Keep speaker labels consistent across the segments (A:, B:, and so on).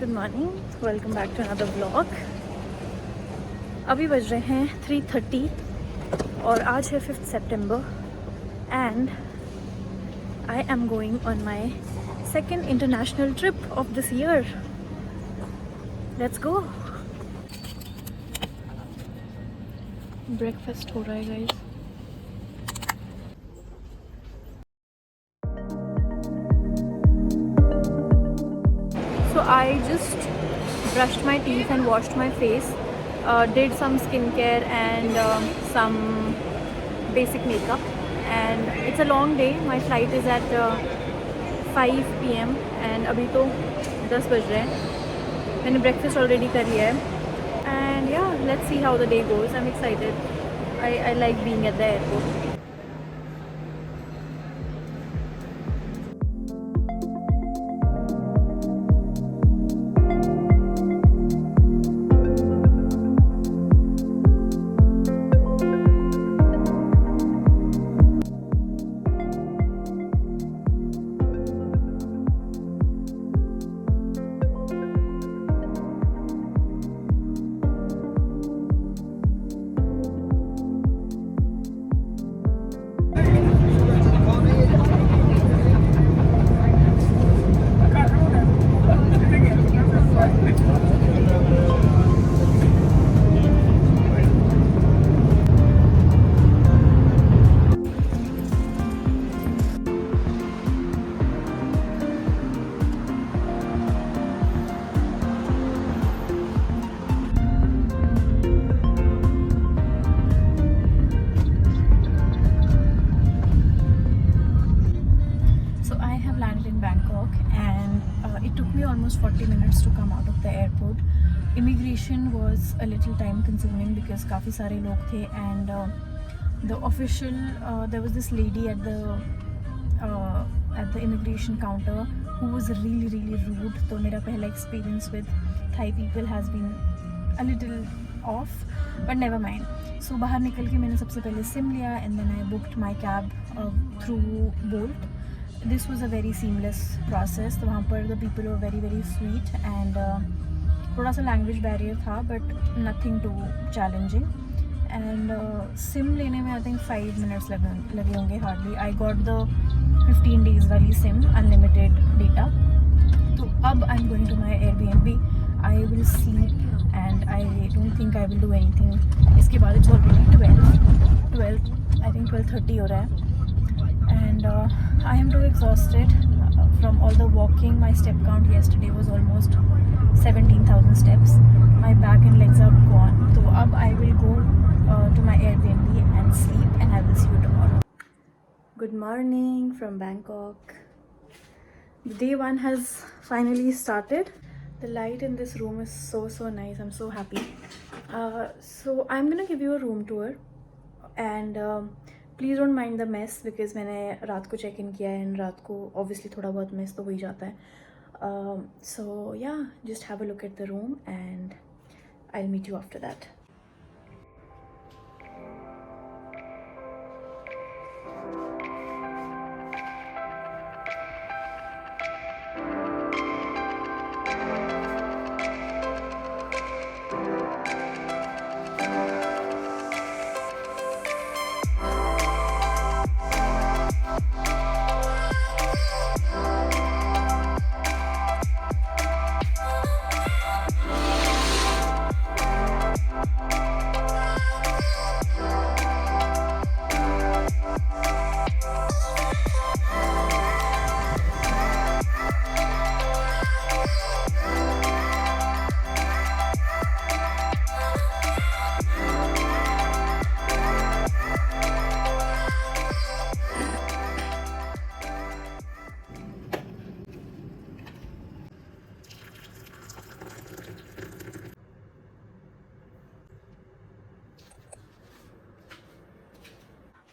A: Good morning, welcome back to another blog. अभी बज रहे हैं 3:30 और आज है 5th September and I am going on my second international trip of this year. Let's go. Breakfast हो रहा है guys. So I just brushed my teeth and washed my face, did some skincare and some basic makeup, and it's a long day. My flight is at 5 PM and अभी तो 10 बज रहे हैं। मैंने breakfast already कर लिया है and yeah, let's see how the day goes. I'm excited. I like being at the airport. It took me almost 40 minutes to come out of the airport. Immigration was a little time consuming because काफ़ी सारे लोग थे and the official there was this lady at the immigration counter who was really rude. तो मेरा पहला experience with Thai people has been a little off, but never mind. So बाहर निकल के मैंने सबसे पहले SIM लिया and then I booked my cab through Bolt. This was a very seamless process. तो वहाँ पर the people were very sweet and थोड़ा सा language barrier था but nothing too challenging. And SIM लेने में I think 5 minutes लगे होंगे hardly. I got the 15 days वाली SIM, unlimited data. तो अब I'm going to my Airbnb. I will sleep and I don't think I will do anything. इसके बाद it's already 12 I think 12:30 हो रहा है. And I am too exhausted from all the walking. My step count yesterday was almost 17,000 steps. My back and legs are gone. So अब I will go to my Airbnb and sleep and I will see you tomorrow. Good morning from Bangkok. Day one has finally started. The light in this room is so nice. I'm so happy. So I'm gonna give you a room tour and please don't mind the mess because मैंने रात को check in किया है and रात को obviously थोड़ा बहुत mess तो हो ही जाता है. So yeah just have a look at the room and I will meet you after that.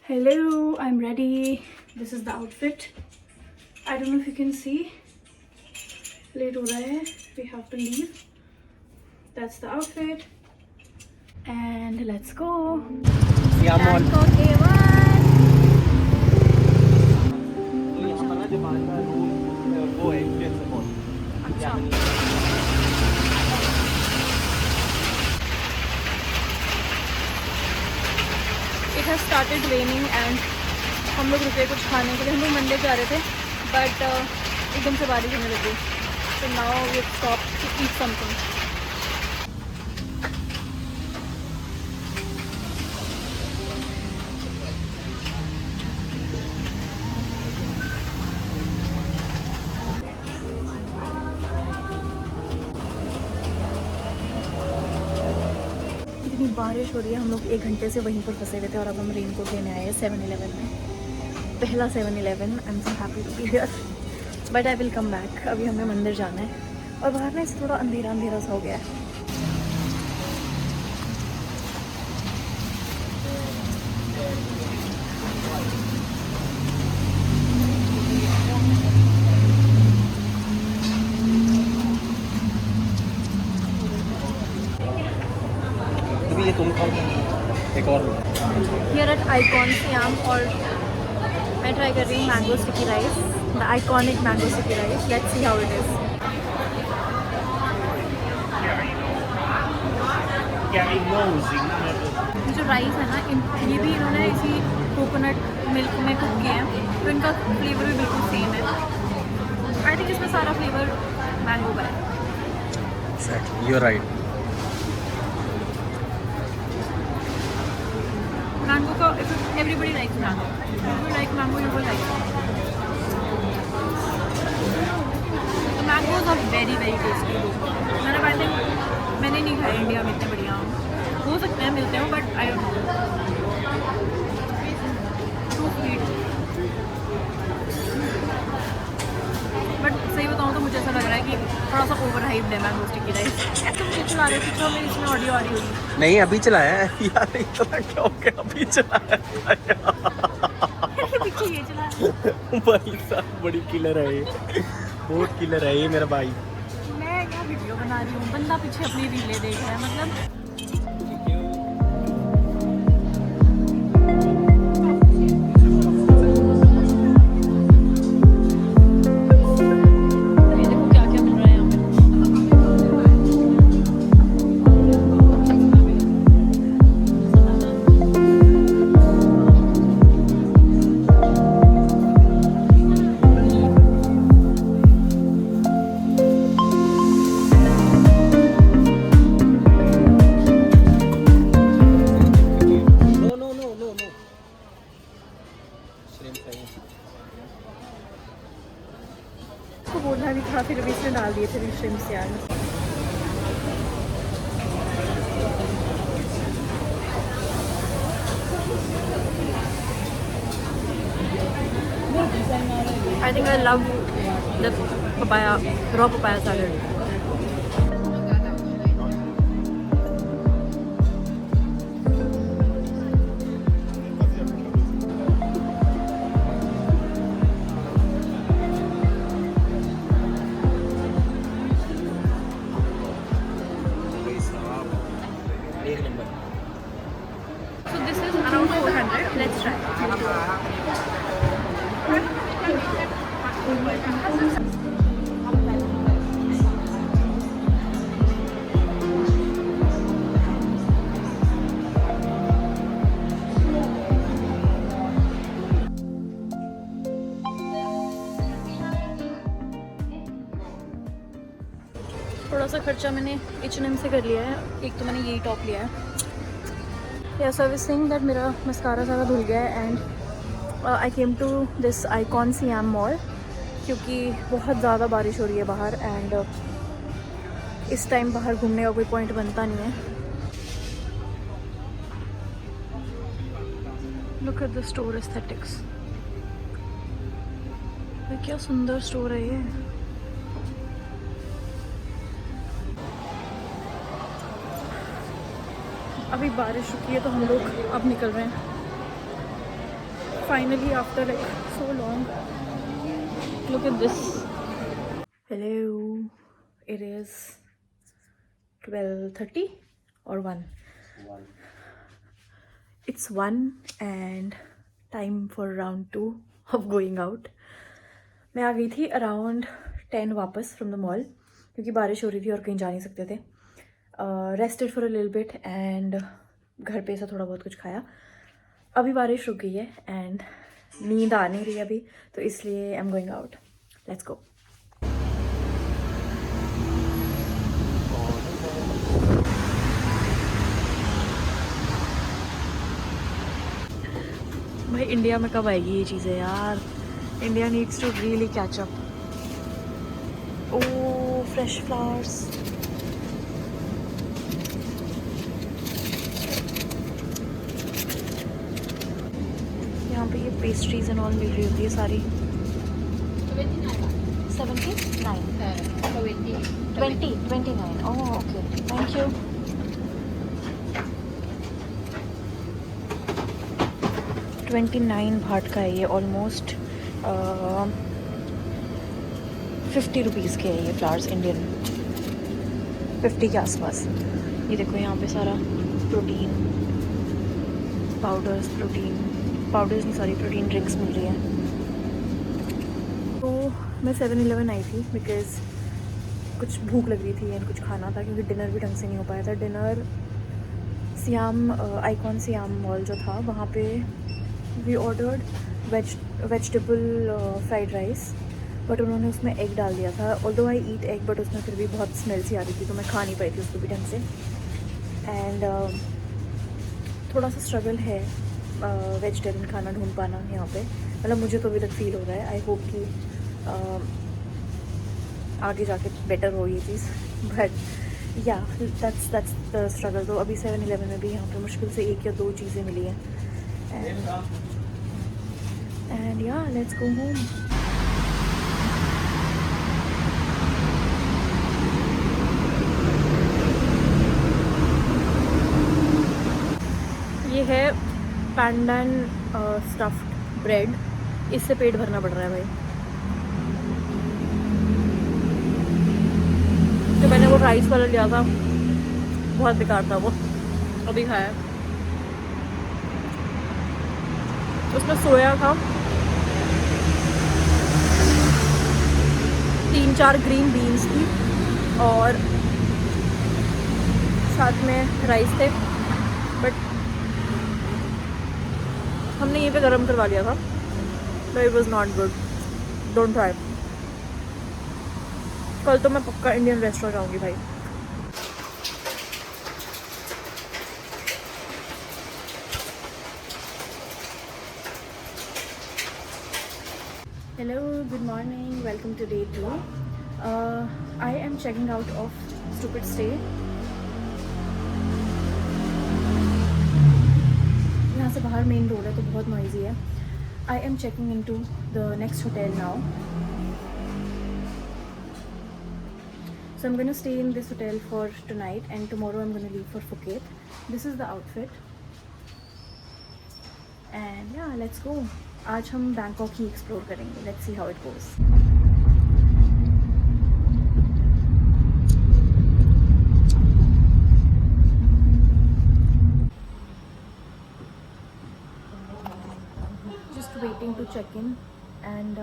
A: Hello, I'm ready. This is the outfit. I don't know if you can see. Late हो रहा है. We have to leave. That's the outfit. And let's go. Bangkok A1. वो है अच्छा. And हम लोग रुके कुछ खाने के लिए। हम लोग मंदिर जा रहे थे बट एकदम से बारिश होने लगी, तो now we stop to eat something. इतनी बारिश हो रही है, हम लोग 1 घंटे से वहीं पर फंसे हुए थे और अब हम रेनकोट लेने आए हैं 7-Eleven में। पहला 7-Eleven, I am so happy to be here, but I will come back. अभी हमें मंदिर जाना है और बाहर ना इसे थोड़ा अंधेरा अंधेरा सा हो गया है।
B: ये तुम खाओ, एक और लो।
A: हियर एट आइकॉन सियाम और मैं ट्राई कर रही हूँ mango sticky rice, the iconic mango sticky rice. Let's see how it is. जो राइस है ना, ये भी इन्होंने इसी कोकोनट मिल्क में कुक किया है, तो इनका फ्लेवर भी बिल्कुल सेम है। आई थिंक इसमें सारा फ्लेवर मैंगो का है।
B: Exactly, you're right.
A: Mango ka, everybody likes mango. If you like mango, you will like it. The mangoes are very very tasty. मैंने I think मैंने नहीं खाए इंडिया में इतने बढ़िया। हो सकते हैं मिलते हो but I don't know. Too sweet. बट सही बताऊँ तो मुझे ऐसा लग रहा है कि थोड़ा सा ओवर हाइप्ड है मैंगो स्टिकी राइस। तुम ये चला रहे हो तो मेरी इसमें ऑडियो आ रही होगी।
B: नहीं अभी चलाया है यार, इतना क्या हो गया, अभी चलाया
A: पीछे ये चला।
B: भाई साहब बड़ी किलर है ये, बहुत किलर है ये मेरा भाई।
A: मैं क्या वीडियो बना रही हूँ, बंदा पीछे अपनी रीलें देख रहा है। मतलब को बोलना भी था, फिर अभी इसने डाल दिए थे श्रिम्प्स यार। I think I love the papaya, raw papaya salad. So this is around 400. Let's try. थोड़ा सा खर्चा मैंने H&M से कर लिया है। एक तो मैंने यही टॉप लिया है। या सर्विसिंग दैट मेरा मस्कारा सारा धुल गया है and I came to this Icon Siam mall क्योंकि बहुत ज़्यादा बारिश हो रही है बाहर एंड इस टाइम बाहर घूमने का कोई पॉइंट बनता नहीं है। Look at the store aesthetics. क्या सुंदर स्टोर है ये। अभी बारिश रुकी है तो हम लोग अब निकल रहे हैं finally after like so long. Look at this. Hello, it is 12:30 और 1। It's 1 and time for round 2 of going out. मैं आ गई थी अराउंड 10 वापस फ्रॉम द मॉल क्योंकि बारिश हो रही थी और कहीं जा नहीं सकते थे। Rested for a little bit and घर पे ऐसा थोड़ा बहुत कुछ खाया। अभी बारिश रुक गई है एंड नींद आ नहीं रही अभी, तो इसलिए I am going out. Let's go. भाई इंडिया में कब आएगी ये चीज़ें यार? India needs to really catch up. Oh fresh flowers. यहाँ पे ये पेस्ट्रीज एंड ऑल मिल रही होती है सारी। 29 ओह ओके थैंक यू। 29 भाट का है ये, ऑलमोस्ट 50 रुपीज़ के है ये फ्लावर्स इंडियन, 50 के आसपास। ये देखो यहाँ पे सारा प्रोटीन पाउडर्स, नहीं सॉरी, प्रोटीन ड्रिंक्स मिल रही है। तो मैं 7-Eleven आई थी बिकॉज़ कुछ भूख लग रही थी एंड कुछ खाना था, क्योंकि डिनर भी ढंग से नहीं हो पाया था। Dinner Siam Icon Siam mall जो था वहाँ पे we ordered vegetable fried rice, but उन्होंने उसमें एग डाल दिया था। Although I eat egg, but उसमें फिर भी बहुत स्मेल सी आ रही थी, तो मैं खा नहीं पाई थी उसको भी ढंग से। एंड थोड़ा सा स्ट्रगल है वेजिटेरियन खाना ढूंढ पाना यहाँ पे, मतलब मुझे तो अभी तक फील हो रहा है। आई होप कि आगे जाके बेटर हो ये चीज़, बट या दैट्स द स्ट्रगल। तो अभी 7-Eleven में भी यहाँ पे मुश्किल से 1 या 2 चीज़ें मिली हैं। एंड या लेट्स गो होम। ये है पैंडन स्टफ्ड ब्रेड, इससे पेट भरना पड़ रहा है भाई। तो मैंने वो राइस वाला लिया था, बहुत बेकार था वो, अभी खाया। उसमें सोया था, 3-4 ग्रीन बीन्स थी और साथ में राइस थे, बट हमने ये पे गरम करवा लिया था, but it was not good. Don't try. कल तो मैं पक्का इंडियन रेस्टोरेंट जाऊंगी भाई। Hello, good morning. Welcome to day 2. I am checking out of Stupid Stay. यहाँ से बाहर मेन रोड है तो बहुत नॉइजी है। I am checking into the next hotel now. So I'm going to stay in this hotel for tonight and tomorrow I'm going to leave for Phuket. This is the outfit. And yeah, let's go. आज हम Bangkok ही explore करेंगे। Let's see how it goes. Just waiting to check in and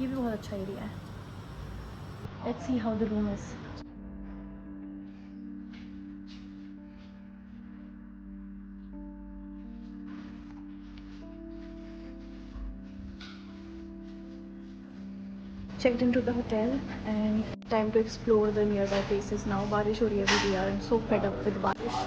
A: ये भी बहुत अच्छा area है। Let's see how the room is. Checked into the hotel and time to explore the nearby places now. बारिश हो रही है अभी भी यार, I'm so fed up with बारिश।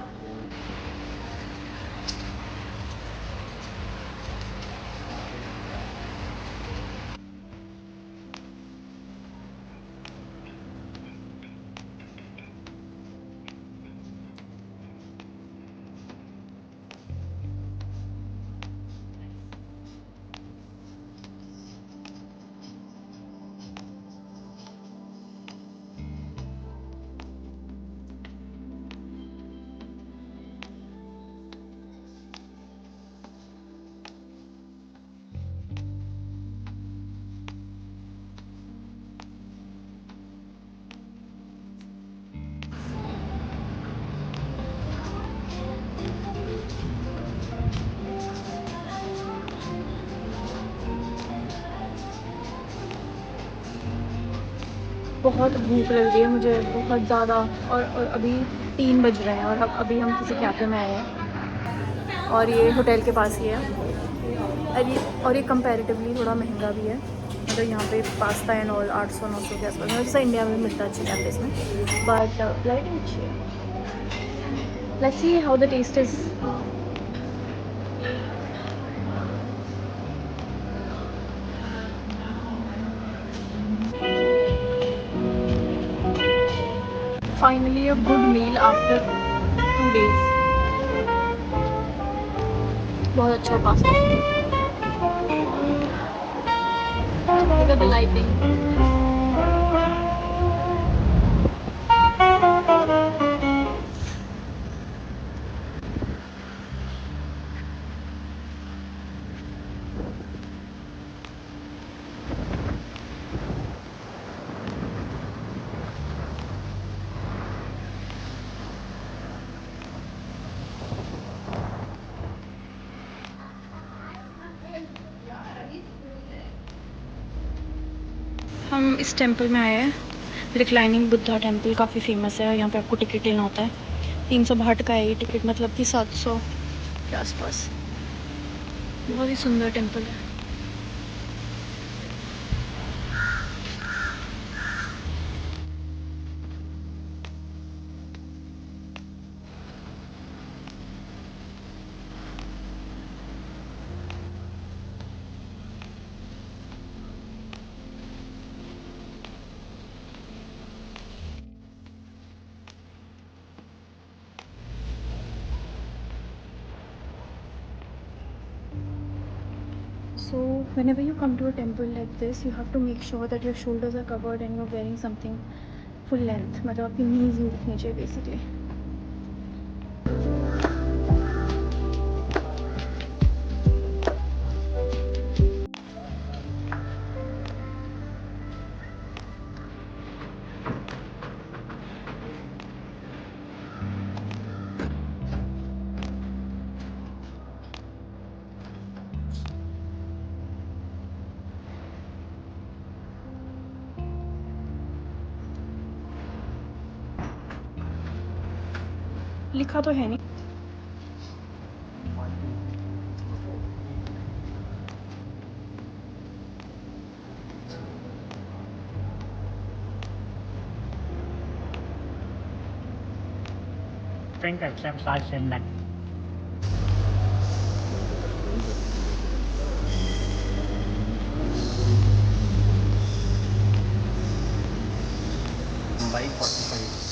A: बहुत भूख लग रही है मुझे, बहुत ज़्यादा। और अभी 3 बज रहे हैं और अभी हम किसी कैफ़े में आए हैं। और ये होटल के पास ही है। और ये कंपैरेटिवली थोड़ा महंगा भी है, मतलब यहाँ पे पास्ता एंड ऑल 800-900 के आसपास, जैसा इंडिया में मिलता है अच्छे कैफेज में, बट लाइटिंग अच्छी है। Let's see how the taste is. Finally a good meal after 2 days। बहुत अच्छा pasta. Look at the lighting. हम इस टेंपल में आए हैं, रिक्लाइनिंग बुद्धा टेंपल, काफ़ी फेमस है। यहाँ पे आपको टिकट लेना होता है, 362 का है ये टिकट, मतलब कि 700 के आसपास। बहुत ही सुंदर टेंपल है। So whenever you come to a temple like this, you have to make sure that your shoulders are covered and you're wearing something full length, मतलब आपकी knees नहीं दिखनी चाहिए basically। लिखा तो है नहीं।
B: Drink at same size and neck. By 45.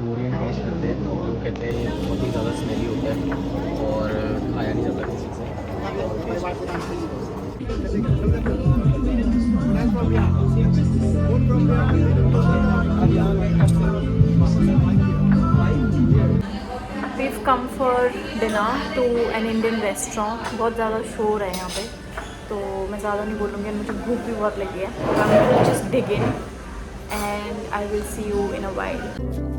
B: Korean dish करते हैं तो वो कहते हैं ये बहुत ही ज़्यादा स्मेली होता है और खाया नहीं जाता किसी से।
A: We've come for dinner to an Indian restaurant। बहुत ज़्यादा शोर है यहाँ पे, तो मैं ज़्यादा नहीं बोलूँगी, मुझे भूख भी बहुत लगी है। तो I'm going to just dig in and I will see you in a while।